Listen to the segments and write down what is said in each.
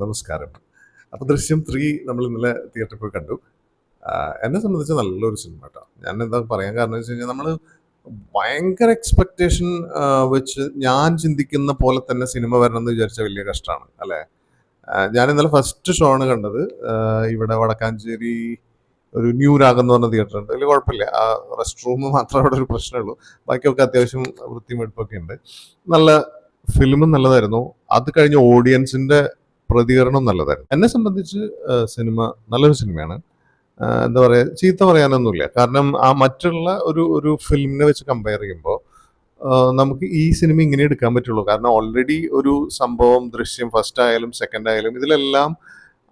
നമസ്കാരം. അപ്പോൾ ദൃശ്യം 3 നമ്മൾ ഇന്നലെ തിയേറ്ററിൽ പോയി കണ്ടു. എന്നെ സംബന്ധിച്ച് നല്ലൊരു സിനിമ കേട്ടോ. ഞാൻ എന്താ പറയാൻ കാരണം വെച്ച് കഴിഞ്ഞാൽ നമ്മൾ ഭയങ്കര എക്സ്പെക്റ്റേഷൻ വെച്ച് ഞാൻ ചിന്തിക്കുന്ന പോലെ തന്നെ സിനിമ വരണം എന്ന് വിചാരിച്ച വലിയ കഷ്ടമാണ് അല്ലേ? ഞാൻ ഇന്നലെ ഫസ്റ്റ് ഷോ ആണ് കണ്ടത്. ഇവിടെ വടക്കാഞ്ചേരി ഒരു ന്യൂ രാഗം എന്ന് പറഞ്ഞ തിയേറ്റർ ഉണ്ട്. വലിയ കുഴപ്പമില്ല. ആ റെസ്റ്റ് റൂം മാത്രമേ അവിടെ ഒരു പ്രശ്നമുള്ളൂ. ബാക്കിയൊക്കെ അത്യാവശ്യം വൃത്തിയും വെടുപ്പൊക്കെ ഉണ്ട്. നല്ല ഫിലിമും നല്ലതായിരുന്നു. അത് കഴിഞ്ഞ് ഓഡിയൻസിന്റെ പ്രതികരണം നല്ലതായിരുന്നു. എന്നെ സംബന്ധിച്ച് സിനിമ നല്ലൊരു സിനിമയാണ്. എന്താ പറയാ, ചീത്ത പറയാനൊന്നുമില്ല. കാരണം ആ മറ്റുള്ള ഒരു ഒരു ഫിലിമിനെ വെച്ച് കമ്പയർ ചെയ്യുമ്പോൾ നമുക്ക് ഈ സിനിമ ഇങ്ങനെ എടുക്കാൻ പറ്റുള്ളൂ. കാരണം ഓൾറെഡി ഒരു സംഭവം ദൃശ്യം ഫസ്റ്റ് ആയാലും സെക്കൻഡ് ആയാലും ഇതിലെല്ലാം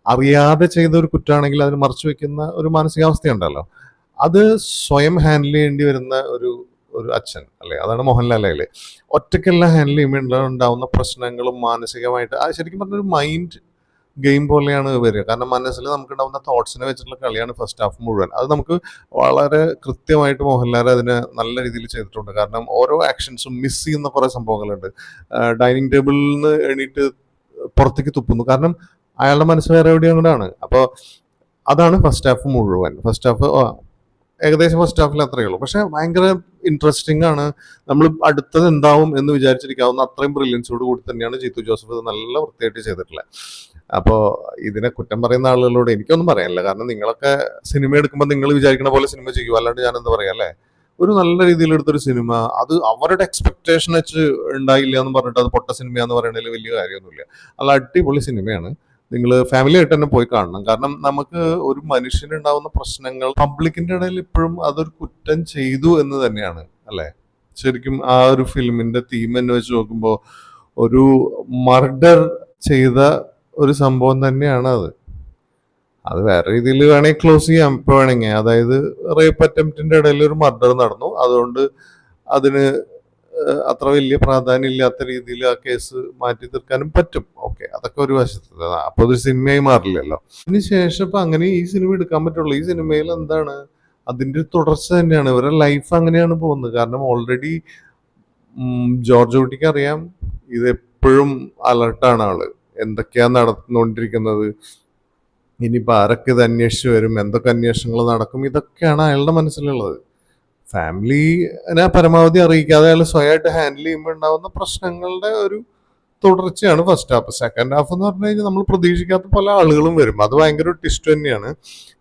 അറിയാതെ ചെയ്ത ഒരു കുറ്റാണെങ്കിൽ അതിന് മറച്ചു വെക്കുന്ന ഒരു മാനസികാവസ്ഥയുണ്ടല്ലോ. അത് സ്വയം ഹാൻഡിൽ ചെയ്യേണ്ടി വരുന്ന ഒരു ഒരു അച്ഛൻ അല്ലെ, അതാണ് മോഹൻലാൽ അല്ലേ. ഒറ്റയ്ക്കെല്ലാം ഹാൻഡിൽ ചെയ്യുമ്പോൾ ഉണ്ടാവുന്ന പ്രശ്നങ്ങളും മാനസികമായിട്ട് ശരിക്കും പറഞ്ഞൊരു മൈൻഡ് ഗെയിം പോലെയാണ് വരിക. കാരണം മനസ്സിൽ നമുക്ക് ഉണ്ടാവുന്ന തോട്ട്സിനെ വെച്ചിട്ടുള്ള കളിയാണ് ഫസ്റ്റ് ഹാഫ് മുഴുവൻ. അത് നമുക്ക് വളരെ കൃത്യമായിട്ട് മോഹൻലാൽ അതിനെ നല്ല രീതിയിൽ ചെയ്തിട്ടുണ്ട്. കാരണം ഓരോ ആക്ഷൻസും മിസ് ചെയ്യുന്ന കുറേ സംഭവങ്ങളുണ്ട്. ഡൈനിങ് ടേബിളിൽ നിന്ന് എണീറ്റ് പുറത്തേക്ക് തുപ്പുന്നു. കാരണം അയാളുടെ മനസ്സ് വേറെ എവിടെയും കൂടാണ്. അപ്പോൾ അതാണ് ഫസ്റ്റ് ഹാഫ് മുഴുവൻ. ഫസ്റ്റ് ഹാഫ് ഏകദേശം ഫസ്റ്റ് ഹാഫിൽ അത്രയേ ഉള്ളൂ. പക്ഷെ ഭയങ്കര ഇൻട്രസ്റ്റിംഗ് ആണ്. നമ്മൾ അടുത്തത് എന്താവും എന്ന് വിചാരിച്ചിരിക്കാവുന്ന അത്രയും ബ്രില്യൻസോട് കൂടി തന്നെയാണ് ജീത്തു ജോസഫ് ഇത് നല്ല വൃത്തിയായിട്ട് ചെയ്തിട്ടുള്ളത്. അപ്പോൾ ഇതിനെ കുറ്റം പറയുന്ന ആളുകളോട് എനിക്കൊന്നും പറയാനില്ല. കാരണം നിങ്ങളൊക്കെ സിനിമ എടുക്കുമ്പോൾ നിങ്ങൾ വിചാരിക്കുന്ന പോലെ സിനിമ ചെയ്യും. അല്ലാണ്ട് ഞാൻ എന്താ പറയാ അല്ലേ. ഒരു നല്ല രീതിയിൽ എടുത്തൊരു സിനിമ, അത് അവരുടെ എക്സ്പെക്ടേഷൻ വെച്ച് ഉണ്ടായില്ല എന്ന് പറഞ്ഞിട്ട് അത് പൊട്ട സിനിമയാന്ന് പറയുന്നതിൽ വലിയ കാര്യമൊന്നുമില്ല. നല്ല അടിപൊളി സിനിമയാണ്. നിങ്ങൾ ഫാമിലി ആയിട്ട് തന്നെ പോയി കാണണം. കാരണം നമുക്ക് ഒരു മനുഷ്യനുണ്ടാവുന്ന പ്രശ്നങ്ങൾ പബ്ലിക്കിന്റെ ഇടയിൽ ഇപ്പോഴും അതൊരു കുറ്റം ചെയ്തു എന്ന് തന്നെയാണ് അല്ലെ. ശരിക്കും ആ ഒരു ഫിലിമിന്റെ തീം എന്ന് വെച്ച് നോക്കുമ്പോൾ ഒരു മർഡർ ചെയ്ത ഒരു സംഭവം തന്നെയാണ് അത്. അത് വേറെ രീതിയിൽ വേണമെങ്കിൽ ക്ലോസ് ചെയ്യാം ഇപ്പൊ വേണമെങ്കിൽ. അതായത് റേപ്പ് അറ്റംപ്റ്റിന്റെ ഇടയിൽ ഒരു മർഡർ നടന്നു, അതുകൊണ്ട് അതിന് അത്ര വലിയ പ്രാധാന്യം ഇല്ലാത്ത രീതിയിൽ ആ കേസ് മാറ്റി തീർക്കാനും പറ്റും. ഓക്കെ, അതൊക്കെ ഒരു വശത്ത്. അപ്പൊ ഒരു സിനിമയായി മാറില്ലല്ലോ. അതിനുശേഷം ഇപ്പൊ അങ്ങനെ ഈ സിനിമ എടുക്കാൻ പറ്റുള്ളൂ. ഈ സിനിമയിൽ എന്താണ് അതിന്റെ ഒരു തുടർച്ച തന്നെയാണ്. ഇവരുടെ ലൈഫ് അങ്ങനെയാണ് പോകുന്നത്. കാരണം ഓൾറെഡി ജോർജ് കുട്ടിക്ക് അറിയാം ഇത് എപ്പോഴും അലർട്ടാണ് ആള്. എന്തൊക്കെയാ നടന്നുകൊണ്ടിരിക്കുന്നത്, ഇനിയിപ്പോൾ ആരൊക്കെ ഇത് അന്വേഷിച്ച് വരും, എന്തൊക്കെ അന്വേഷണങ്ങൾ നടക്കും, ഇതൊക്കെയാണ് അയാളുടെ മനസ്സിലുള്ളത്. ഫാമിലിനെ പരമാവധി അറിയിക്കാതെ അയാൾ സ്വയമായിട്ട് ഹാൻഡിൽ ചെയ്യുമ്പോൾ ഉണ്ടാകുന്ന പ്രശ്നങ്ങളുടെ ഒരു തുടർച്ചയാണ് ഫസ്റ്റ് ഹാഫ്. സെക്കൻഡ് ഹാഫ് എന്ന് പറഞ്ഞു കഴിഞ്ഞാൽ നമ്മൾ പ്രതീക്ഷിക്കാത്ത പല ആളുകളും വരും. അത് ഭയങ്കര ഒരു ട്വിസ്റ്റ് തന്നെയാണ്.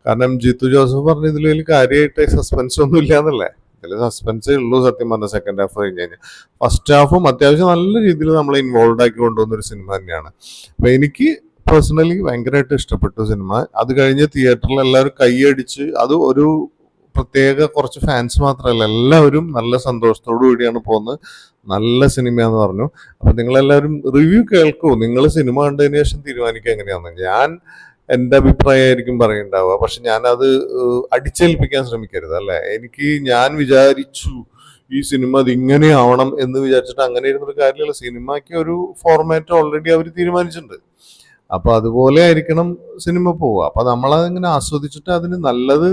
കാരണം ജിത്തു ജോസഫ് പറഞ്ഞ ഇതിൽ വലിയ കാര്യമായിട്ട് സസ്പെൻസ് ഒന്നും ഇല്ല എന്നല്ലേ. ഇതിൽ സസ്പെൻസേ ഉള്ളൂ സത്യം പറഞ്ഞ സെക്കൻഡ് ഹാഫ് കഴിഞ്ഞ് കഴിഞ്ഞാൽ. ഫസ്റ്റ് ഹാഫും അത്യാവശ്യം നല്ല രീതിയിൽ നമ്മളെ ഇൻവോൾവ് ആക്കി കൊണ്ടുവന്ന ഒരു സിനിമ തന്നെയാണ്. അപ്പൊ എനിക്ക് പേഴ്സണലി ഭയങ്കരമായിട്ട് ഇഷ്ടപ്പെട്ടു സിനിമ. അത് കഴിഞ്ഞ് തിയേറ്ററിൽ എല്ലാവരും കൈയടിച്ച്, അത് ഒരു പ്രത്യേക കുറച്ച് ഫാൻസ് മാത്രമല്ല, എല്ലാവരും നല്ല സന്തോഷത്തോടു കൂടിയാണ് പോകുന്നത്. നല്ല സിനിമയാന്ന് പറഞ്ഞു. അപ്പൊ നിങ്ങളെല്ലാവരും റിവ്യൂ കേൾക്കൂ. നിങ്ങൾ സിനിമ കണ്ടതിന് ശേഷം തീരുമാനിക്കുക എങ്ങനെയാന്ന്. ഞാൻ എൻ്റെ അഭിപ്രായമായിരിക്കും പറയുണ്ടാവുക, പക്ഷെ ഞാനത് അടിച്ചേൽപ്പിക്കാൻ ശ്രമിക്കരുത് അല്ലെ. ഞാൻ വിചാരിച്ചു ഈ സിനിമ അത് ഇങ്ങനെ ആവണം എന്ന് വിചാരിച്ചിട്ട് അങ്ങനെ ഇരുന്നൊരു കാര്യമില്ല. സിനിമയ്ക്ക് ഒരു ഫോർമാറ്റ് ഓൾറെഡി അവർ തീരുമാനിച്ചിട്ടുണ്ട്. അപ്പൊ അതുപോലെ ആയിരിക്കണം സിനിമ പോവുക. അപ്പൊ നമ്മളതിങ്ങനെ ആസ്വദിച്ചിട്ട് അതിന് നല്ലത്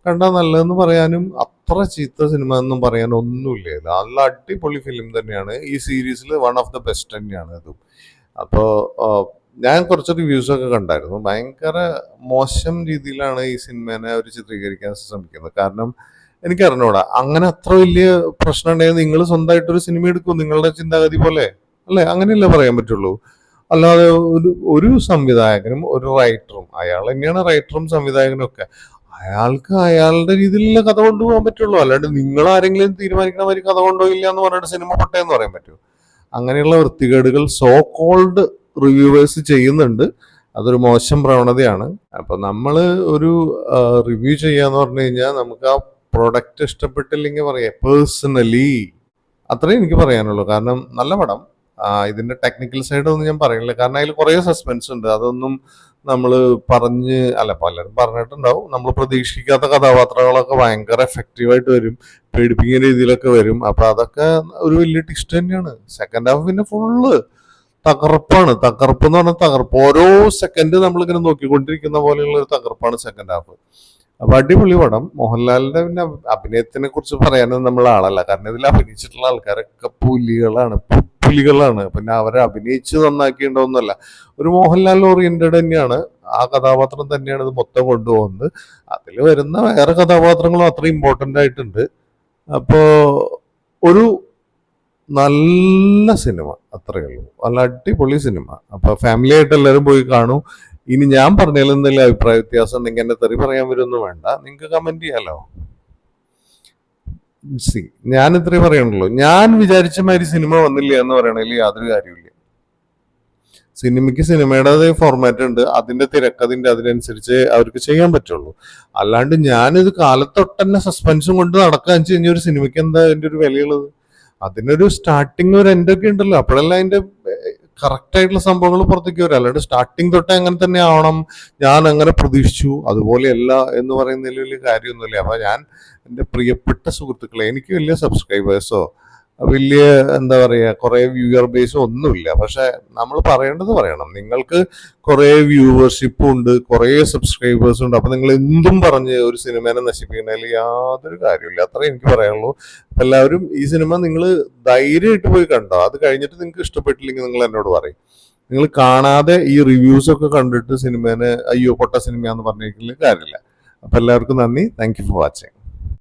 കണ്ടാൽ നല്ലതെന്ന് പറയാനും അത്ര ചീത്ത സിനിമ എന്നും പറയാൻ ഒന്നുമില്ല. നല്ല അടിപൊളി ഫിലിം തന്നെയാണ്. ഈ സീരീസിൽ വൺ ഓഫ് ദ ബെസ്റ്റ് തന്നെയാണ് അതും. അപ്പോൾ ഞാൻ കുറച്ച് റിവ്യൂസ് ഒക്കെ കണ്ടായിരുന്നു. ഭയങ്കര മോശം രീതിയിലാണ് ഈ സിനിമേനെ അവർ ചിത്രീകരിക്കാൻ ശ്രമിക്കുന്നത്. കാരണം എനിക്കറിഞ്ഞൂടാ, അങ്ങനെ അത്ര വലിയ പ്രശ്നം ഉണ്ടെങ്കിൽ നിങ്ങൾ സ്വന്തമായിട്ടൊരു സിനിമ എടുക്കും നിങ്ങളുടെ ചിന്താഗതി പോലെ അല്ലേ. അങ്ങനെയല്ലേ പറയാൻ പറ്റുള്ളൂ. അല്ലാതെ ഒരു സംവിധായകനും ഒരു റൈറ്ററും, അയാൾ തന്നെയാണ് റൈറ്ററും സംവിധായകനും ഒക്കെ, അയാൾക്ക് അയാളുടെ രീതിയിലുള്ള കഥ കൊണ്ടുപോകാൻ പറ്റുള്ളൂ. അല്ലാണ്ട് നിങ്ങൾ ആരെങ്കിലും തീരുമാനിക്കണ മാതിരി കഥ കൊണ്ടുപോയില്ല എന്ന് പറഞ്ഞിട്ട് സിനിമ പൊട്ടയെന്ന് പറയാൻ പറ്റുമോ? അങ്ങനെയുള്ള വൃത്തികേടുകൾ സോ കോൾഡ് റിവ്യൂവേഴ്സ് ചെയ്യുന്നുണ്ട്. അതൊരു മോശം പ്രവണതയാണ്. അപ്പൊ നമ്മൾ ഒരു റിവ്യൂ ചെയ്യാന്ന് പറഞ്ഞു കഴിഞ്ഞാൽ നമുക്ക് ആ പ്രൊഡക്റ്റ് ഇഷ്ടപ്പെട്ടില്ലെങ്കിൽ പറയാം. പേഴ്സണലി അത്രേ എനിക്ക് പറയാനുള്ളൂ. കാരണം നല്ല പടം. ഇതിന്റെ ടെക്നിക്കൽ സൈഡ് ഒന്നും ഞാൻ പറയുന്നില്ല. കാരണം അതിൽ കുറേ സസ്പെൻസ് ഉണ്ട്. അതൊന്നും നമ്മൾ പലരും പറഞ്ഞിട്ടുണ്ടാവും. നമ്മൾ പ്രതീക്ഷിക്കാത്ത കഥാപാത്രങ്ങളൊക്കെ ഭയങ്കര എഫക്റ്റീവായിട്ട് വരും, പേടിപ്പിക്കുന്ന രീതിയിലൊക്കെ വരും. അപ്പൊ അതൊക്കെ ഒരു വലിയ ടിസ്റ്റ് തന്നെയാണ്. സെക്കൻഡ് ഹാഫ് പിന്നെ ഫുള്ള് തകർപ്പാണ്. തകർപ്പ് എന്ന് പറഞ്ഞാൽ തകർപ്പ്. ഓരോ സെക്കൻഡ് നമ്മളിങ്ങനെ നോക്കിക്കൊണ്ടിരിക്കുന്ന പോലെയുള്ള ഒരു തകർപ്പാണ് സെക്കൻഡ് ഹാഫ്. അപ്പൊ അടിപൊളി പടം. മോഹൻലാലിന്റെ പിന്നെ അഭിനയത്തിനെ കുറിച്ച് പറയാനൊന്നും നമ്മൾ ആളല്ല. കാരണം ഇതിൽ അഭിനയിച്ചിട്ടുള്ള ആൾക്കാരൊക്കെ പുലികളാണ്, പുലികളാണ്. പിന്നെ അവരെ അഭിനയിച്ച് നന്നാക്കിയിട്ടുണ്ടോന്നല്ല, ഒരു മോഹൻലാൽ ഓറിയന്റഡ് തന്നെയാണ്. ആ കഥാപാത്രം തന്നെയാണ് ഇത് മൊത്തം കൊണ്ടുപോകുന്നത്. അതിൽ വരുന്ന വേറെ കഥാപാത്രങ്ങളും അത്ര ഇമ്പോർട്ടൻ്റ് ആയിട്ടുണ്ട്. അപ്പോൾ ഒരു നല്ല സിനിമ, അത്രയേ ഉള്ളൂ. നല്ല അടിപൊളി സിനിമ. അപ്പോൾ ഫാമിലി ആയിട്ട് എല്ലാവരും പോയി കാണൂ. ഇനി ഞാൻ പറഞ്ഞതിൽ എന്തെങ്കിലും അഭിപ്രായ വ്യത്യാസം ഉണ്ടെങ്കിൽ എന്നെ തെറി പറയാൻ വരുമൊന്നും വേണ്ട, നിങ്ങൾക്ക് കമന്റ് ചെയ്യാലോ. സി, ഞാൻ ഇത്രേ പറയണല്ലോ, ഞാൻ വിചാരിച്ച മാതിരി സിനിമ വന്നില്ല എന്ന് പറയണതിൽ യാതൊരു കാര്യമില്ല. സിനിമയ്ക്ക് സിനിമയുടെ ഫോർമാറ്റ് ഉണ്ട്, അതിന്റെ തിരക്കതിന്റെ അതിനനുസരിച്ച് അവർക്ക് ചെയ്യാൻ പറ്റുള്ളൂ. അല്ലാണ്ട് ഞാനിത് കാലത്തൊട്ടന്നെ സസ്പെൻസും കൊണ്ട് നടക്കാൻ വെച്ച് കഴിഞ്ഞാൽ ഒരു സിനിമയ്ക്ക് എന്താ അതിന്റെ ഒരു വിലയുള്ളത്? അതിനൊരു സ്റ്റാർട്ടിങ് ഒരു എൻഡ് ഒക്കെ ഉണ്ടല്ലോ, അപ്പോഴല്ല അതിന്റെ കറക്റ്റ് ആയിട്ടുള്ള സംഭവങ്ങൾ പുറത്തേക്ക് വരും. അല്ലാണ്ട് സ്റ്റാർട്ടിങ് തൊട്ടേ അങ്ങനെ തന്നെ ആവണം, ഞാൻ അങ്ങനെ പ്രതീക്ഷിച്ചു അതുപോലെയല്ല എന്ന് പറയുന്നതിൽ വലിയ കാര്യമൊന്നുമില്ല. അപ്പൊ ഞാൻ എൻ്റെ പ്രിയപ്പെട്ട സുഹൃത്തുക്കളെ, എനിക്ക് വലിയ സബ്സ്ക്രൈബേഴ്സോ വലിയ എന്താ പറയുക കുറെ വ്യൂവർ ബേസും ഒന്നുമില്ല. പക്ഷെ നമ്മൾ പറയേണ്ടത് പറയണം. നിങ്ങൾക്ക് കുറെ വ്യൂവർഷിപ്പും ഉണ്ട്, കുറെ സബ്സ്ക്രൈബേഴ്സും ഉണ്ട്. അപ്പൊ നിങ്ങൾ എന്തും പറഞ്ഞ് ഒരു സിനിമേനെ നശിപ്പിക്കുന്നതിൽ യാതൊരു കാര്യമില്ല. അത്രേ എനിക്ക് പറയാനുള്ളൂ. അപ്പൊ എല്ലാവരും ഈ സിനിമ നിങ്ങൾ ധൈര്യമായിട്ട് പോയി കണ്ടോ. അത് കഴിഞ്ഞിട്ട് നിങ്ങൾക്ക് ഇഷ്ടപ്പെട്ടില്ലെങ്കിൽ നിങ്ങൾ എന്നോട് പറയും. നിങ്ങൾ കാണാതെ ഈ റിവ്യൂസ് ഒക്കെ കണ്ടിട്ട് സിനിമേനെ അയ്യോ പൊട്ട സിനിമയാന്ന് പറഞ്ഞിരിക്കുന്ന കാര്യമില്ല. അപ്പൊ എല്ലാവർക്കും നന്ദി. Thank you for watching.